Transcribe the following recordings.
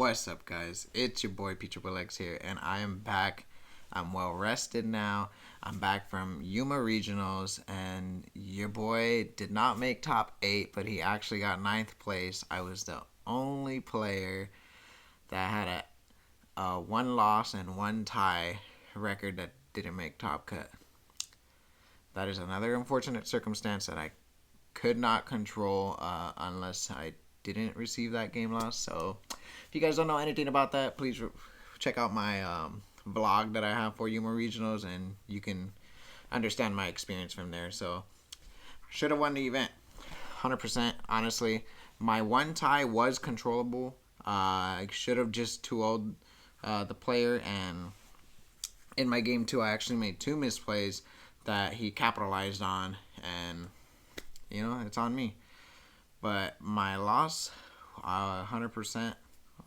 What's up, guys? It's your boy Pxxxnda here, and I am back. I'm well rested now. I'm back from Yuma Regionals, and your boy did not make top 8, but he actually got 9th place. I was the only player that had a 1 loss and 1 tie record that didn't make top cut. That is another unfortunate circumstance that I could not control unless I didn't receive that game loss. So if you guys don't know anything about that, please check out my vlog that I have for Yuma Regionals, and you can understand my experience from there. So should have won the event 100%. Honestly, my 1 tie was controllable. I should have just 2-0'd the player, and in my game 2 I actually made 2 misplays that he capitalized on, and it's on me. But my loss, 100%,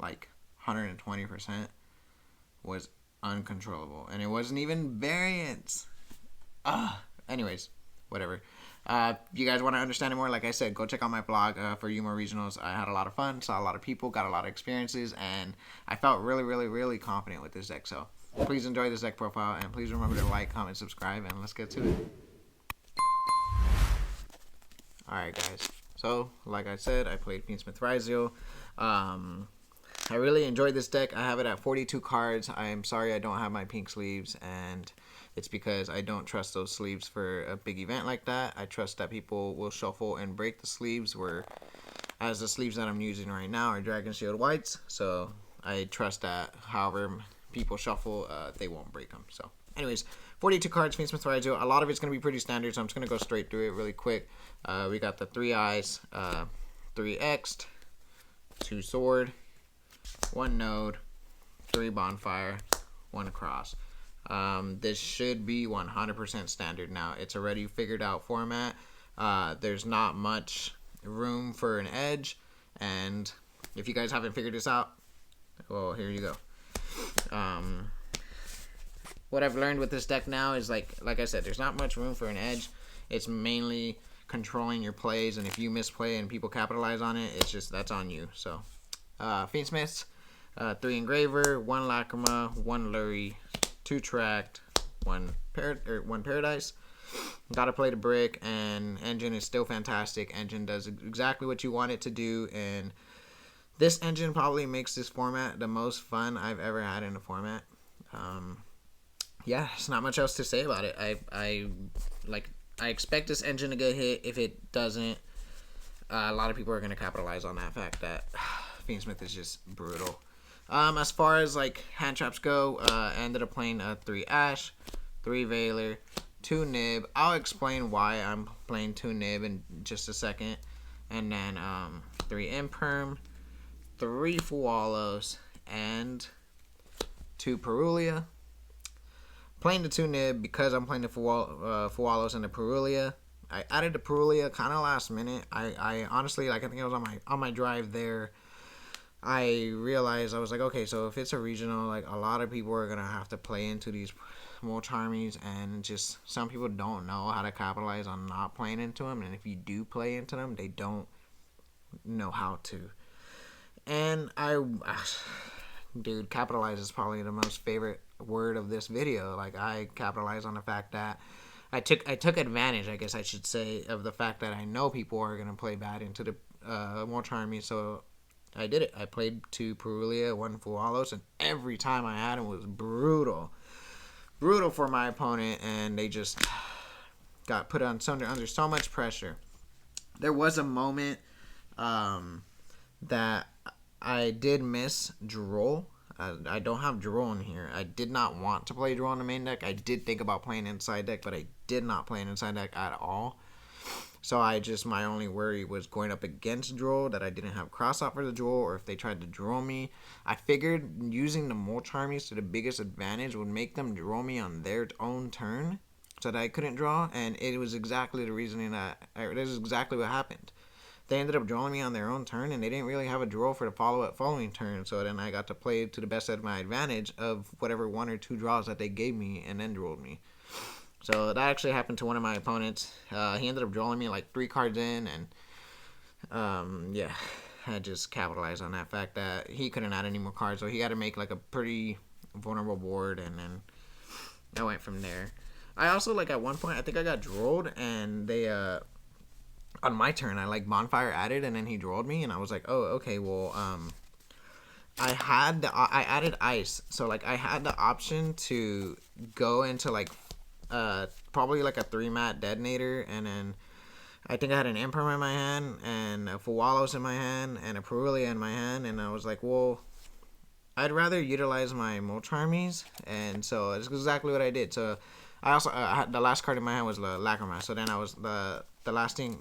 like 120%, was uncontrollable. And it wasn't even variance. Anyways, whatever. If you guys want to understand it more, like I said, go check out my blog for Yuma Regionals. I had a lot of fun, saw a lot of people, got a lot of experiences, and I felt really, really, really confident with this deck. So please enjoy this deck profile, and please remember to like, comment, subscribe, and let's get to it. Alright, guys. So, like I said, I played FIENDSMITH RYZEAL. I really enjoyed this deck. I have it at 42 cards. I am sorry I don't have my pink sleeves, and it's because I don't trust those sleeves for a big event like that. I trust that people will shuffle and break the sleeves, whereas the sleeves that I'm using right now are Dragon Shield Whites. So, I trust that however people shuffle, they won't break them. So, anyways, 42 cards, FIENDSMITH RYZEAL. A lot of it's going to be pretty standard, so I'm just going to go straight through it really quick. We got the 3 eyes, 3 X'd, 2 sword, 1 node, 3 bonfire, 1 cross. This should be 100% standard now. It's already figured out format. There's not much room for an edge, and if you guys haven't figured this out, well, here you go. What I've learned with this deck now is, like I said, there's not much room for an edge. It's mainly controlling your plays, and if you misplay and people capitalize on it, it's just, that's on you. So, FIENDSMITHs, 3 Engraver, 1 Lacrima, 1 Lurie, 2 Tract, 1 Paradise. Gotta play the brick, and Engine is still fantastic. Engine does exactly what you want it to do, and this engine probably makes this format the most fun I've ever had in a format. Yeah, there's not much else to say about it. I expect this engine to get hit. If it doesn't, a lot of people are going to capitalize on that fact that FIENDSMITH is just brutal. As far as hand traps go, I ended up playing 3 Ash, 3 Veiler, 2 Nib. I'll explain why I'm playing 2 Nib in just a second. And then 3 Imperm, 3 Fualos, and 2 Perulia. Playing the 2 Nib because I'm playing the Fualos and the Perulia. I added the Perulia kind of last minute. I honestly, I think it was on my drive there, I realized, I was like, okay, so if it's a regional, a lot of people are going to have to play into these mulch armies, and just some people don't know how to capitalize on not playing into them, and if you do play into them, they don't know how to. And dude, capitalize is probably the most favorite word of this video. I capitalize on the fact that I took advantage, I guess I should say, of the fact that I know people are going to play bad into the mulch army, so I did it. I played 2 Perulia, 1 Fualos, and every time I had him was brutal. Brutal for my opponent, and they just got put on under so much pressure. There was a moment that I did miss Droll. I don't have Droll in here. I did not want to play Droll in the main deck. I did think about playing inside deck, but I did not play an inside deck at all. So my only worry was going up against Droll, that I didn't have cross out for the Droll, or if they tried to Droll me. I figured using the mulch armies to the biggest advantage would make them Droll me on their own turn, so that I couldn't draw, and it was exactly the reasoning this is exactly what happened. They ended up drawing me on their own turn, and they didn't really have a draw for the following turn, so then I got to play to the best of my advantage of whatever 1 or 2 draws that they gave me, and then drawed me. So that actually happened to one of my opponents. He ended up drawing me 3 cards in, and yeah, had just capitalized on that fact that he couldn't add any more cards, so he had to make like a pretty vulnerable board, and then I went from there. I also, like, at one point I think I got drolled, and they on my turn I like bonfire added, and then he drolled me, and I was like, oh, okay, well, I added ice, so like I had the option to go into like probably like a 3-mat detonator, and then I think I had an Emperor in my hand, and a Fuwalos in my hand, and a Perulia in my hand, and I was like, well, I'd rather utilize my Molcharmies, and so it's exactly what I did. So I also had the last card in my hand was the Lacrima, so then I was the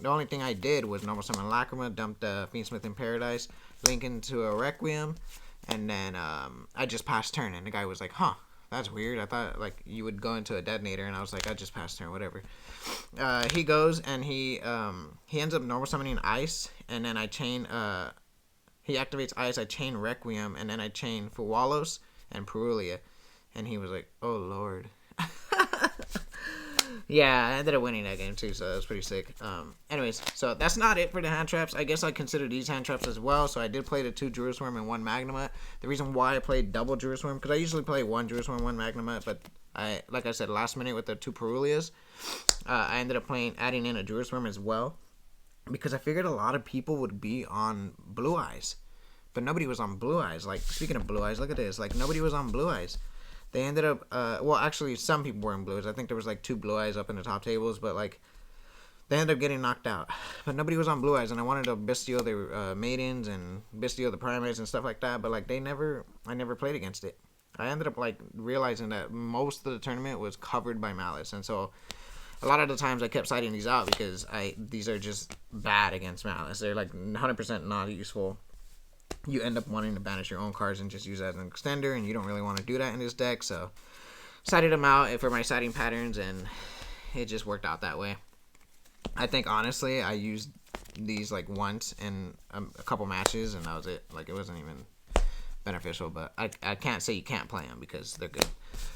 only thing I did was normal summon Lacrima, dumped the Fiendsmith in Paradise, link into a Requiem, and then I just passed turn, and the guy was like, huh, that's weird. I thought like you would go into a detonator, and I was like, I just passed turn, whatever. He goes, and he ends up normal summoning ice, and then I chain he activates ice, I chain Requiem, and then I chain Fuwalos and Perulia, and he was like, oh lord. Yeah, I ended up winning that game too, so that was pretty sick. Anyways, so that's not it for the hand traps. I guess I consider these hand traps as well. So I did play the 2 Jerusalem and 1 Magnamut. The reason why I played double Jerusalem, because I usually play 1 Jerusalem and 1 Magnamut, but like I said, last minute with the 2 Perulias, I ended up adding in a Jerusalem as well, because I figured a lot of people would be on Blue Eyes, but nobody was on Blue Eyes. Like, speaking of Blue Eyes, look at this. Like, nobody was on Blue Eyes. They ended up, well, actually, some people were in Blue Eyes. I think there was like 2 Blue Eyes up in the top tables, but like, they ended up getting knocked out. But nobody was on Blue Eyes, and I wanted to Bistio their Maidens and Bistio the Primates and stuff like that, but like, I never played against it. I ended up like realizing that most of the tournament was covered by Malice, and so a lot of the times I kept citing these out because these are just bad against Malice. They're like 100% not useful. You end up wanting to banish your own cards and just use that as an extender, and you don't really want to do that in this deck, so cited them out for my citing patterns, and it just worked out that way. I think, honestly, I used these like once in a couple matches, and that was it. Like, it wasn't even beneficial, but I can't say you can't play them because they're good.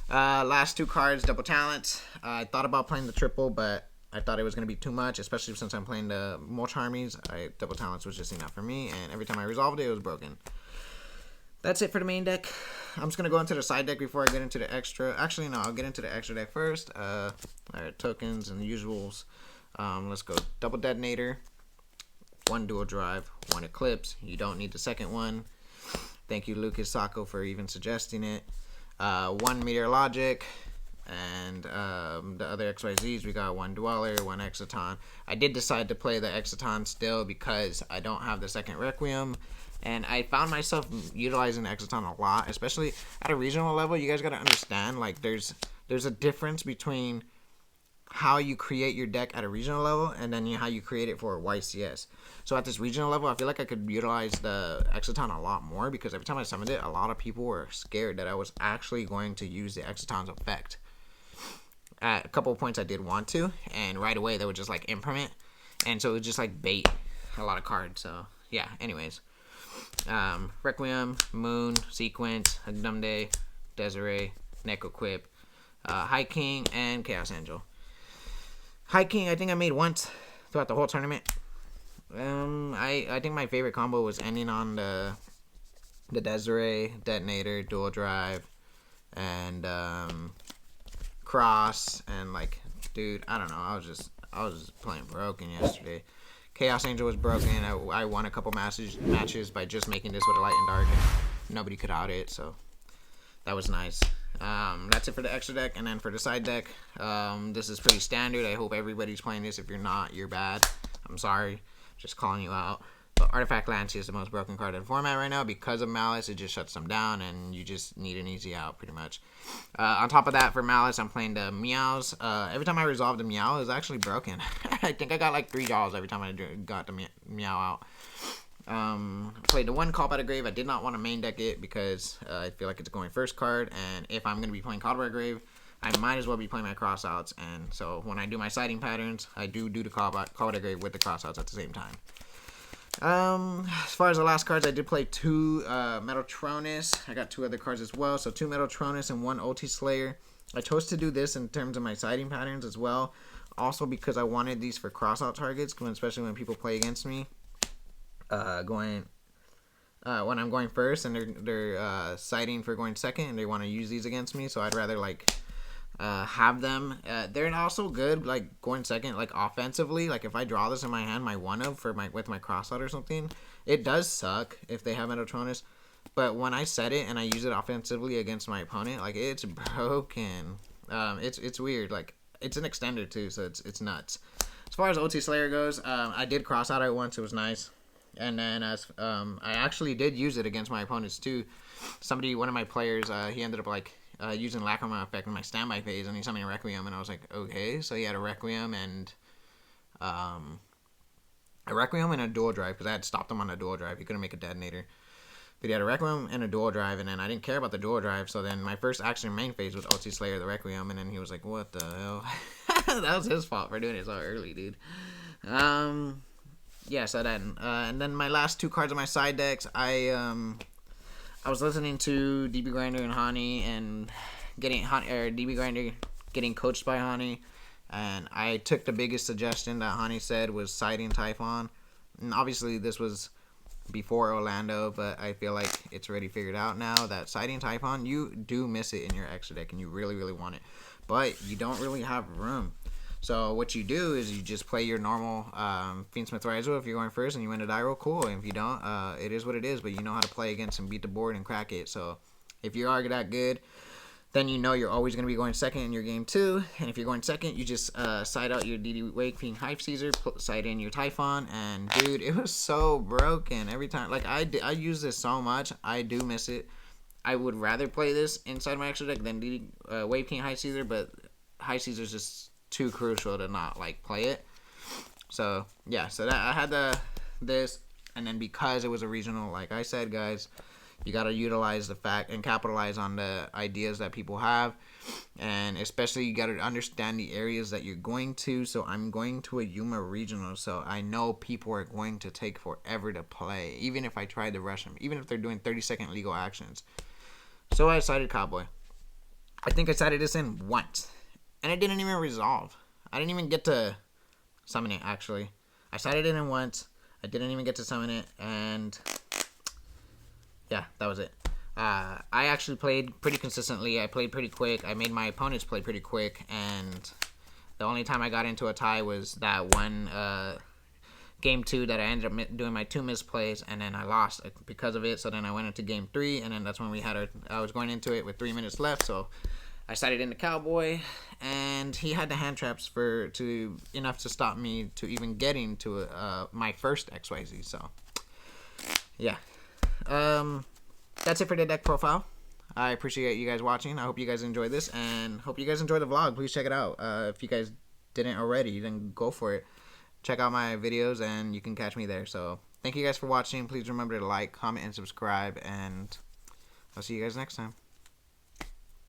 Last 2 cards, Double Talent. I thought about playing the triple, but I thought it was going to be too much, especially since I'm playing the Molcharmies. Double Talents was just enough for me, and every time I resolved it, it was broken. That's it for the main deck. I'm just going to go into the side deck before I get into the extra. Actually, no, I'll get into the extra deck first. Alright, tokens and the usuals. Let's go. Double Detonator, 1 Dual Drive, 1 Eclipse. You don't need the second one. Thank you, Lucas Sacco, for even suggesting it. 1 Meteor Logic. And the other XYZs, we got 1 Dweller, 1 Exciton. I did decide to play the Exciton still because I don't have the second Requiem. And I found myself utilizing the Exciton a lot, especially at a regional level. You guys got to understand, like, there's a difference between how you create your deck at a regional level and then how you create it for YCS. So at this regional level, I feel like I could utilize the Exciton a lot more because every time I summoned it, a lot of people were scared that I was actually going to use the Exciton's effect. At a couple of points I did want to, and right away they would just like implement, and so it would just like bait a lot of cards. So yeah, anyways, Requiem, Moon, Sequence, Hagdumde, Desiree, Nekoquip, High King, and Chaos Angel. High King I think I made once throughout the whole tournament. I think my favorite combo was ending on the Desiree, Detonator, Dual Drive, and Cross, and like, dude, I don't know, I was just playing broken yesterday. Chaos Angel was broken. I won a couple matches by just making this with a light and dark, and nobody could out it, so that was nice. That's it for the extra deck, and then for the side deck, this is pretty standard. I hope everybody's playing this. If you're not, you're bad. I'm sorry, just calling you out. But Artifact Lancey is the most broken card in the format right now because of Malice. It just shuts them down, and you just need an easy out, pretty much. On top of that, for Malice, I'm playing the Meows. Every time I resolved a Meow, it was actually broken. I think I got like 3 jaws every time I got the Meow out. Played the 1 Call by the Grave. I did not want to main deck it because I feel like it's going first card, and if I'm going to be playing Call by the Grave, I might as well be playing my crossouts, and so when I do my sighting patterns, I do the Call by the Grave with the crossouts at the same time. As far as the last cards, I did play 2 Metaltronus. I got 2 other cards as well, so 2 Metaltronus and 1 OT Slayer. I chose to do this in terms of my sighting patterns as well, also because I wanted these for crossout targets, especially when people play against me. Going when I'm going first, and they're citing for going second, and they want to use these against me. So I'd rather like have them. They're also good like going second, like offensively. Like if I draw this in my hand, my one of for my with my crossout or something, it does suck if they have Metatronus. But when I set it and I use it offensively against my opponent, like it's broken. It's weird. Like it's an extender too, so it's nuts. As far as OT Slayer goes, I did cross out it once. It was nice. And then as I actually did use it against my opponents too. One of my players, he ended up like using Lacrima effect in my standby phase, and he summoned a Requiem, and I was like, okay. So he had a Requiem and a dual drive because I had stopped him on a dual drive. He couldn't make a detonator. But he had a Requiem and a dual drive, and then I didn't care about the dual drive, so then my first action in main phase was OT Slayer the Requiem, and then he was like, what the hell? That was his fault for doing it so early, dude. Yeah, so then, and then my last two cards on my side decks, I was listening to DB Grinder and Hani, and DB Grinder getting coached by Hani, and I took the biggest suggestion that Hani said was siding Typhon, and obviously this was before Orlando, but I feel like it's already figured out now that siding Typhon, you do miss it in your extra deck, and you really, really want it, but you don't really have room. So what you do is you just play your normal FIENDSMITH RYZEAL if you're going first and you win a die roll, cool. And if you don't, it is what it is, but you know how to play against and beat the board and crack it. So if you are that good, then you know you're always going to be going second in your game too. And if you're going second, you just side out your DD Wakefiend Hive Caesar, side in your Typhon, and dude, it was so broken every time. Like I use this so much, I do miss it. I would rather play this inside my extra deck than DD Wakefiend Hive Caesar, but Hive Caesar's just too crucial to not like play it. So yeah, so that I had this, and then because it was a regional, like I said, guys, you got to utilize the fact and capitalize on the ideas that people have, and especially you got to understand the areas that you're going to. So I'm going to a Yuma regional, so I know people are going to take forever to play, even if I tried to rush them, even if they're doing 30-second legal actions. So I decided Cowboy. I think I decided this in once, and it didn't even resolve. I didn't even get to summon it, actually. I sided it in once. I didn't even get to summon it, and yeah, that was it. I actually played pretty consistently. I played pretty quick. I made my opponents play pretty quick, and the only time I got into a tie was that one game 2 that I ended up doing my 2 misplays, and then I lost because of it. So then I went into game 3, and then that's when we had I was going into it with 3 minutes left, so I sided into Cowboy, and he had the hand traps enough to stop me to even getting to my first XYZ. So yeah, that's it for the deck profile. I appreciate you guys watching. I hope you guys enjoyed this, and hope you guys enjoyed the vlog. Please check it out. If you guys didn't already, then go for it. Check out my videos, and you can catch me there. So thank you guys for watching. Please remember to like, comment, and subscribe, and I'll see you guys next time.